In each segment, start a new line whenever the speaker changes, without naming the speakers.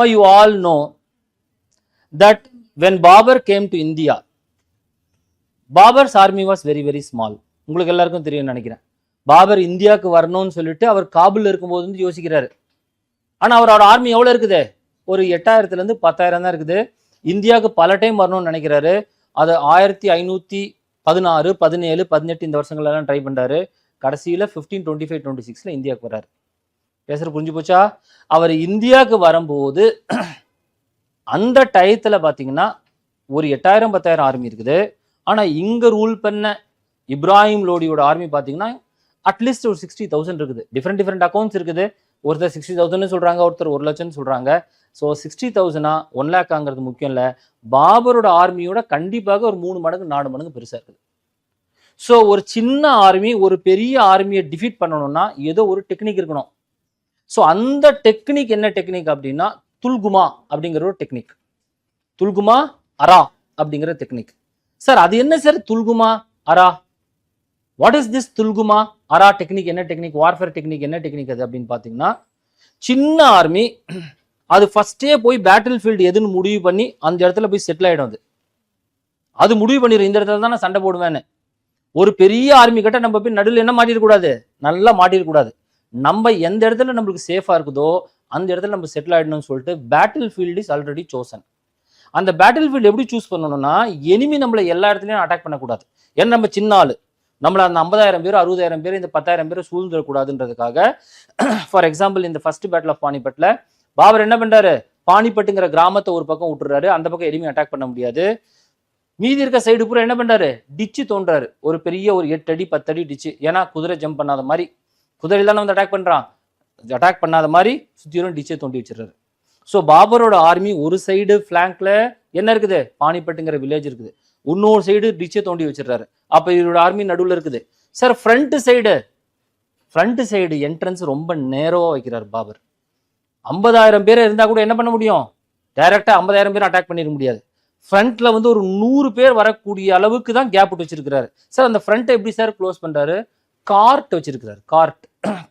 You all know that when Babur came to India, Babur's army was very very small. உங்களுக்கு எல்லாருக்கும் தெரியும் நினைக்கிறேன். பாபர் இந்தியாவுக்கு வரணும்னு சொல்லிட்டு அவர் காபூல்ல இருக்கும்போது வந்து யோசிக்கிறாரு. ஆனா அவரோட ஆர்மி எவ்வளவு இருக்குது? ஒரு 8000 இருந்து 10,000 தான் இருக்குது. இந்தியாவுக்கு பல டைம் வரணும்னு நினைக்கிறாரு. அது 1516, 17, 18 இந்த வருஷங்கள்லாம் ட்ரை பண்றாரு. கடைசியில 1525, 26ல இந்தியாவுக்கு வர்றாரு. பேசுற புரிஞ்சு போச்சா? அவர் இந்தியாவுக்கு வரும்போது அந்த டயத்துல பாத்தீங்கன்னா ஒரு 8000, 10,000 ஆர்மி இருக்குது. ஆனா இங்க ரூல் பண்ண இப்ராஹிம் லோடியோட ஆர்மி பாத்தீங்கன்னா அட்லீஸ்ட் ஒரு 60,000 இருக்குது. டிஃப்ரெண்ட் அக்கௌண்ட்ஸ் இருக்குது. ஒருத்தர் 60,000 சொல்றாங்க, ஒருத்தர் 1 லட்சம் சொல்றாங்க. ஸோ 60,000 1 லேக்காங்கிறது முக்கியம் இல்லை. பாபரோட ஆர்மியோட கண்டிப்பாக ஒரு 3 மடங்கு 4 மடங்கு பெருசா இருக்குது. ஸோ ஒரு சின்ன ஆர்மி ஒரு பெரிய ஆர்மியை டிஃபீட் பண்ணணும்னா ஏதோ ஒரு டெக்னிக் இருக்கணும். ஸோ அந்த டெக்னிக் என்ன டெக்னிக் அப்படின்னா துல்குமா அப்படிங்கிற ஒரு டெக்னிக். துல்குமா அரா அப்படிங்கிற டெக்னிக். சார் அது என்ன சார் துல்குமா அரா? வாட் இஸ் திஸ் துல்குமா அரா டெக்னிக்? என்ன டெக்னிக்? வார்ஃபேர் டெக்னிக் என்ன டெக்னிக் அது அப்படின்னு பார்த்தீங்கன்னா, சின்ன ஆர்மி அது ஃபர்ஸ்டே போய் பேட்டில் ஃபீல்டு எதுன்னு முடிவு பண்ணி அந்த இடத்துல போய் செட்டில் ஆகிடும். அது முடிவு பண்ணிடும் இந்த இடத்துல தான் நான் சண்டை போடுவேன்னு. ஒரு பெரிய ஆர்மி கிட்ட நம்ம போய் நடுவில் என்ன மாட்டிடக்கூடாது, நல்லா மாட்டிடக்கூடாது. நம்ம எந்த இடத்துல நம்மளுக்கு சேஃபா இருக்குதோ அந்த இடத்துல நம்ம செட்டில் ஆகிடணும்னு சொல்லிட்டு battle field is already chosen. அந்த பேட்டில் ஃபீல்டு எப்படி சூஸ் பண்ணணும்னா, எனிமி நம்மளை எல்லா இடத்துலையும் அட்டாக் பண்ணக்கூடாது. ஏன்னா நம்ம சின்ன ஆளு, நம்மள அந்த 50,000 பேர் 60,000 பேர் இந்த 10,000 பேர் சூழ்ந்துடக்கூடாதுன்றதுக்காக. ஃபார் எக்ஸாம்பிள் இந்த ஃபர்ஸ்ட் பேட்டில் ஆஃப் பானிபட்ல பாபர் என்ன பண்றாரு, பானிபட்டுங்கிற கிராமத்தை ஒரு பக்கம் விட்டுறாரு. அந்த பக்கம் எனிமி அட்டாக் பண்ண முடியாது. மீதி இருக்க சைடு பூரா என்ன பண்றாரு, டிச்சு தோன்றாரு. ஒரு பெரிய ஒரு 8 அடி 10 அடி டிச்சு. ஏன்னா குதிரை ஜம்ப் பண்ணாத மாதிரி, குதிரையில தானே வந்து அட்டாக் பண்றான், அட்டாக் பண்ணாத மாதிரி சுத்தியும் டிச்சை தோண்டி வச்சிடறாரு. ஸோ பாபரோட ஆர்மி ஒரு சைடு பிளாங்க்ல என்ன இருக்குது, பானிபட்டுங்கிற வில்லேஜ் இருக்குது. இன்னொரு சைடு டிச்சை தோண்டி வச்சிடறாரு. அப்ப இவரோட ஆர்மி நடுவில் இருக்குது. சார் ஃப்ரண்ட் சைடு என்ட்ரன்ஸ் ரொம்ப நேரோவா வைக்கிறார் பாபர். 50,000 பேர் இருந்தா கூட என்ன பண்ண முடியும், டைரக்டா 50,000 பேர் அட்டாக் பண்ணிட முடியாது. ஃப்ரண்ட்ல வந்து ஒரு 100 பேர் வரக்கூடிய அளவுக்கு தான் கேப் விட்டு வச்சிருக்காரு. சார் அந்த ஃப்ரண்ட்டை எப்படி சார் க்ளோஸ் பண்றாரு, கார்ட் வச்சிருக்கிறாரு.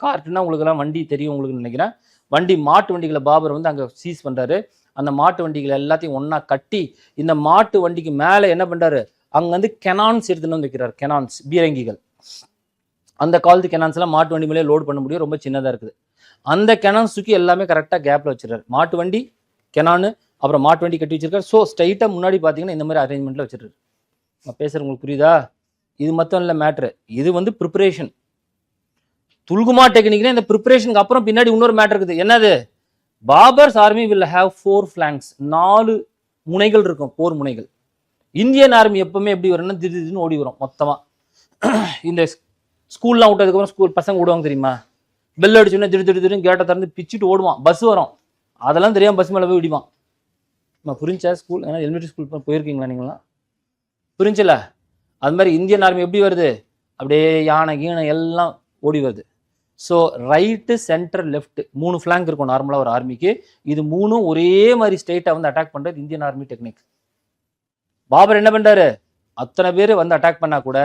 கார்ட்னா உங்களுக்கு எல்லாம் வண்டி தெரியும் உங்களுக்கு நினைக்கிறேன். வண்டி மாட்டு வண்டிகளை பாபர் வந்து அங்க சீஸ் பண்றாரு. அந்த மாட்டு வண்டிகளை எல்லாத்தையும் ஒன்னா கட்டி இந்த மாட்டு வண்டிக்கு மேல என்ன பண்றாரு, அங்க வந்து கெனான்ஸ் எடுத்துன்னு வந்து வைக்கிறார். கெனான்ஸ் பீரங்கிகள். அந்த காலத்து கெனான்ஸ் எல்லாம் மாட்டு வண்டி மேலே லோட் பண்ண முடியும், ரொம்ப சின்னதா இருக்குது. அந்த கெனான்ஸ் தூக்கி எல்லாமே கரெக்டா கேப்ல வச்சிருக்காரு. மாட்டு வண்டி, கெனானு, அப்புறம் மாட்டு வண்டி கட்டி வச்சிருக்காரு. ஸோ ஸ்ட்ரைட்டா முன்னாடி பாத்தீங்கன்னா இந்த மாதிரி அரேஞ்ச்மெண்ட்ல வச்சிருக்காரு. நான் பேசுறவங்களுக்கு புரியுதா? இது மட்டும் இல்ல மேட்ரு, இது வந்து ப்ரிப்பரேஷன். துல்குமா டெக்னிக்னா இந்த ப்ரிப்பரேஷனுக்கு அப்புறம் பின்னாடி இன்னொரு மேட்டர் இருக்குது. என்னது, பாபர்ஸ் ஆர்மி வில் ஹேவ் 4 flanks, 4 முனைகள் இருக்கும், போர் முனைகள். இந்தியன் ஆர்மி எப்பவுமே எப்படி வரும்னா திடீர்னு ஓடி வரும் மொத்தமா. இந்த ஸ்கூல்லாம் விட்டதுக்கு அப்புறம் ஸ்கூல் பசங்க ஓடுவாங்க தெரியுமா, பெல் அடிச்சோன்னா திடீர்னு கேட்டை திறந்து பிச்சுட்டு ஓடுவான். பஸ் வரும், அதெல்லாம் தெரியாம பஸ் மேலே போய் விடுவான். புரிஞ்சா? ஸ்கூல் ஏன்னா எலிமெண்ட்ரி ஸ்கூல் போயிருக்கீங்களா நீங்களாம்? புரிஞ்சல? அது மாதிரி இந்தியன் ஆர்மி எப்படி வருது, அப்படியே யானை கீனை எல்லாம் ஓடி வருது. So right centre left 3 flank இருக்கும் நார்மலாக ஒரு ஆர்மிக்கு. இது 3 ஒரே மாதிரி ஸ்டேட்டை வந்து அட்டாக் பண்றது இந்தியன் ஆர்மி டெக்னிக். பாபர் என்ன பண்றாரு, அத்தனை பேர் வந்து அட்டாக் பண்ணா கூட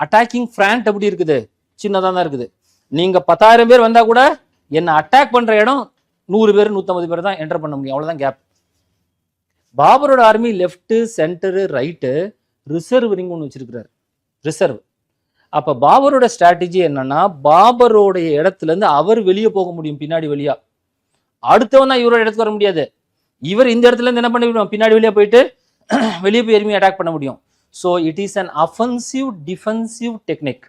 அட்டாக்கிங் ஃப்ரண்ட் எப்படி இருக்குது, சின்னதாக தான் இருக்குது. நீங்க 10,000 பேர் வந்தா கூட என்ன அட்டாக் பண்ற இடம் 100 பேர் 150 பேர் தான் என்டர் பண்ண முடியும், அவ்வளவுதான் கேப். பாபரோட army left centre right reserve ring ஒன்று வச்சிருக்கிறாரு, ரிசர்வ். அப்ப பாபரோட ஸ்ட்ராட்டஜி என்னன்னா, பாபரோடைய இடத்துல இருந்து அவர் வெளியே போக முடியும் பின்னாடி வழியா. அடுத்தவன் தான் இவரோட இடத்துக்கு வர முடியாது. இவர் இந்த இடத்துல இருந்து என்ன பண்ண முடியும், பின்னாடி வெளியே போயிட்டு வெளியே போய் எனிமி அட்டாக் பண்ண முடியும். So it is an offensive defensive technique.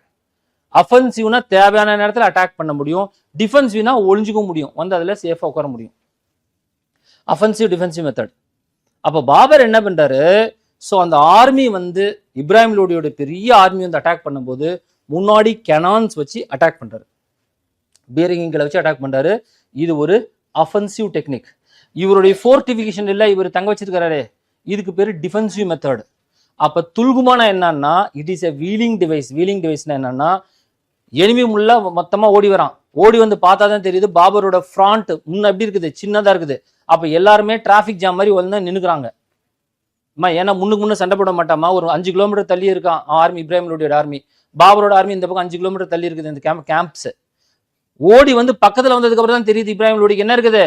அஃபென்சிவ்னா தேவையான நேரத்தில் அட்டாக் பண்ண முடியும், டிஃபென்சிவ்னா ஒளிஞ்சுக்க முடியும், வந்து அதுல சேஃபா உட்கார முடியும். Offensive defensive method. அப்போ பாபர் என்ன பண்றாரு, ஸோ அந்த ஆர்மி வந்து இப்ராஹிம் லோடியோட பெரிய ஆர்மி வந்து அட்டாக் பண்ணும்போது முன்னாடி கெனான்ஸ் வச்சு அட்டாக் பண்றாரு, பீரங்கிகளை வச்சு அட்டாக் பண்றாரு. இது ஒரு அஃபென்சிவ் டெக்னிக். இவருடைய ஃபோர்டிஃபிகேஷன் இல்லை, இவர் தங்க வச்சிருக்காரு, இதுக்கு பேரு டிஃபென்சிவ் மெத்தட். அப்ப துல்குமானா என்னன்னா, it is a wheeling device. Wheeling டிவைஸ்னா என்னன்னா, எனிமி முள்ள மொத்தமா ஓடி வரான். ஓடி வந்து பார்த்தா தான் தெரியுது பாபரோட ஃப்ராண்ட் முன்ன எப்படி இருக்குது, சின்னதா இருக்குது. அப்ப எல்லாருமே டிராபிக் ஜாம் மாதிரி வந்து நின்னுக்குறாங்க. ஏன்னா முன்னுக்கு சண்டை போட மாட்டாமா, ஒரு 5 கிலோமீட்டர் தள்ளி இருக்கான் ஆர்மி, இப்ராஹிம் லோடியோட ஆர்மி. பாபரோட ஆர்மி இந்த பக்கம் 5 கிலோமீட்டர் தள்ளி இருக்குது இந்த கேம்ப்ஸ். ஓடி வந்து பக்கத்துல வந்ததுக்கு அப்புறம் தான் தெரியுது இப்ராஹிம் லோடிக்கு என்ன இருக்குது,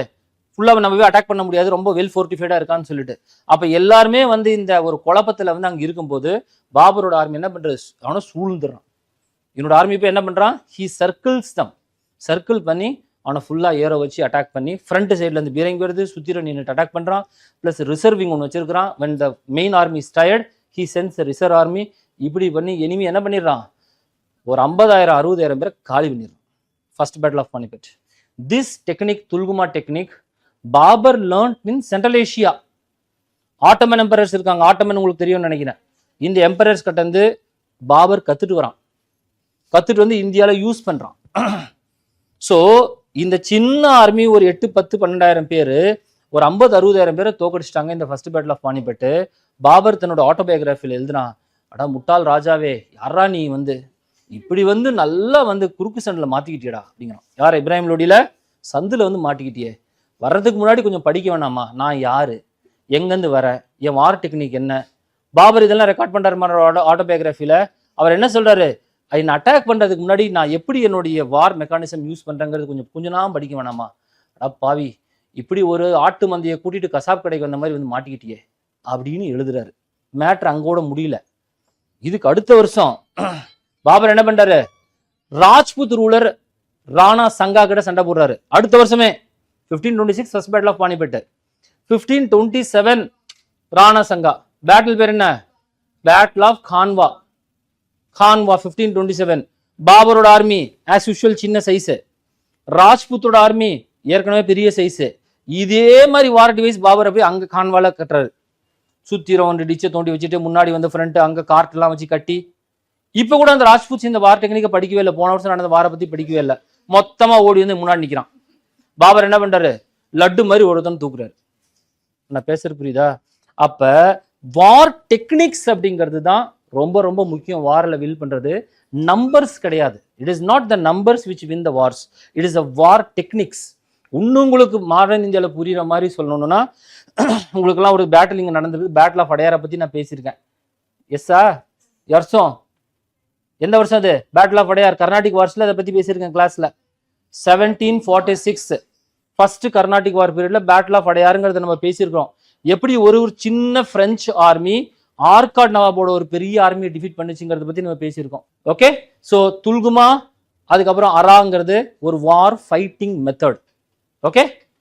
ஃபுல்லா நம்ம போய் அட்டாக் பண்ண முடியாது, ரொம்ப வெல் ஃபோர்டிஃபைடா இருக்கான்னு சொல்லிட்டு. அப்ப எல்லாருமே வந்து இந்த ஒரு குழப்பத்துல வந்து அங்க இருக்கும்போது பாபரோட ஆர்மி என்ன பண்றது, அவனை சூழ்ந்துடுறான். என்னோட ஆர்மி போய் என்ன பண்றான், ஹி சர்க்கிள்ஸ் தம், சர்க்கிள் பண்ணி அவனை ஃபுல்லா ஏற வச்சு அட்டாக் பண்ணி ஃப்ரண்ட் சைட்ல இருந்து பீரங்கி வருது, சுத்திர நின்னுட்டு அட்டாக் பண்றான். பிளஸ் ரிசர்விங் ஒன்று வச்சிருக்கான். when the main army is tired he sends a reserve army. இப்படி பண்ணி எனிமி என்ன பண்ணிடுறான், ஒரு 50,000 60,000 பேரை காலி பண்ணிடுறான். First battle of Panipat. This technique, tulughma technique, Babur learned in Central Asia. Ottoman emperors இருக்காங்க, ஆட்டமன் உங்களுக்கு தெரியும்னு நினைக்கிறேன். இந்த எம்பரர்ஸ் கிட்ட இருந்து பாபர் கத்துட்டு வரான், கத்துட்டு வந்து இந்தியாவில் யூஸ் பண்றான். ஸோ இந்த சின்ன ஆர்மி ஒரு 8, 10, 12,000 பேர் ஒரு 50, 60,000 பேரை தோக்கடிச்சிட்டாங்க இந்த first battle of Panipat. Babur தன்னோட ஆட்டோபயோகிராஃபியில் எழுதுனா, அடா முட்டாள் ராஜாவே, யாரா நீ வந்து இப்படி வந்து நல்லா வந்து குறுக்கு சண்டில் மாத்திக்கிட்டியடா அப்படிங்கிறான். யார், இப்ராஹிம் லோடியில சந்தில் வந்து மாட்டிக்கிட்டியே, வர்றதுக்கு முன்னாடி கொஞ்சம் படிக்க வேணாமா, நான் யாரு, எங்கேருந்து வர, என் வார் டெக்னிக் என்ன. பாபர் இதெல்லாம் ரெக்கார்ட் பண்றாரு ஆட்டோபயோகிராஃபியில. அவர் என்ன சொல்றாரு, என்ன அட்டாக் பண்றதுக்கு முன்னாடி நான் எப்படி என்னுடைய வார் மெக்கானிசம் யூஸ் பண்றேங்கிறது கொஞ்சம் நாள் படிக்க வேணாமா, பாவி இப்படி ஒரு ஆட்டு மந்தையை கூட்டிட்டு கசாப் கடைக்கு வந்த மாதிரி வந்து மாட்டிக்கிட்டியே அப்படின்னு எழுதுறாரு. மேட்ரு அங்கோட முடியல. இதுக்கு அடுத்த வருஷம் பாபர் என்ன பண்றாரு, ராஜ்புத் ரூலர் ராணா சங்கா கிட்ட சண்டை போடுறாரு. அடுத்த வருஷமே 1526 first battle of Panipat. 1527 Rana Sanga battle பேர் என்ன, பேட்டில் ஆஃப் கான்வா. கான்வா 1527. பாபரோட ஆர்மி ஆஸ் யூஷுவல் சின்ன சைஸ், ராஜ்புத்தோட ஆர்மி ஏற்கனவே பெரிய சைஸ். இதே மாதிரி வார் டிவைஸ் பாபரை போய் அங்க கான்வால கட்டுறாரு. சுத்திரம் ஒன்று டிச்சை தோண்டி வச்சுட்டு முன்னாடி வந்து ஃப்ரண்ட் அங்க கார்ட் எல்லாம் வச்சு கட்டி. இப்ப கூட அந்த ராஜ்புத் இந்த வார் டெக்னிக்கை படிக்கவே இல்லை, போன வருஷம் நடந்த வாரை பத்தி படிக்கவே இல்லை. மொத்தமா ஓடி வந்து முன்னாடி நிக்கிறான். பாபர் என்ன பண்றாரு, லட்டு மாதிரி ஒருத்தன் தூக்குறாரு. நான் பேசுறது புரியுதா? அப்ப வார் டெக்னிக்ஸ் அப்படிங்கிறது தான் ரொம்ப ரொம்ப முக்கியம் வாரில் வில் பண்றது. நம்பர்ஸ் கிடையாது. It is not the numbers which win the Wars, it is a war techniques. இன்னும் உங்களுக்கு மாடர்ன் இந்தியாவில் புரியுற மாதிரி சொல்லணும்னா, உங்களுக்குலாம் ஒரு பேட்டில் இங்கே நடந்திருக்கு, பேட்டில் ஆஃப் அடையாரை பத்தி நான் பேசியிருக்கேன். எஸ்ஸா, வருஷம் எந்த வருஷம் அது, பேட்டில் ஆஃப் அடையார் கர்நாடிக் வார்ஸ்ல அதை பத்தி பேசியிருக்கேன் கிளாஸ்ல. 1746 ஃபர்ஸ்ட் கர்நாடிக் வார் பீரியட்ல பேட்டில் ஆஃப் அடையாருங்கிறத நம்ம பேசியிருக்கிறோம். எப்படி ஒரு சின்ன பிரெஞ்சு ஆர்மி ஆர்காட் நவாபோட ஒரு பெரிய ஆர்மியை டிஃபீட் பண்ணுச்சுங்கிறத பத்தி நம்ம பேசியிருக்கோம். ஓகே, சோ துல்குமா அதுக்கப்புறம் அராங்கிறது ஒரு வார் ஃபைட்டிங் மெத்தட். ஓகே.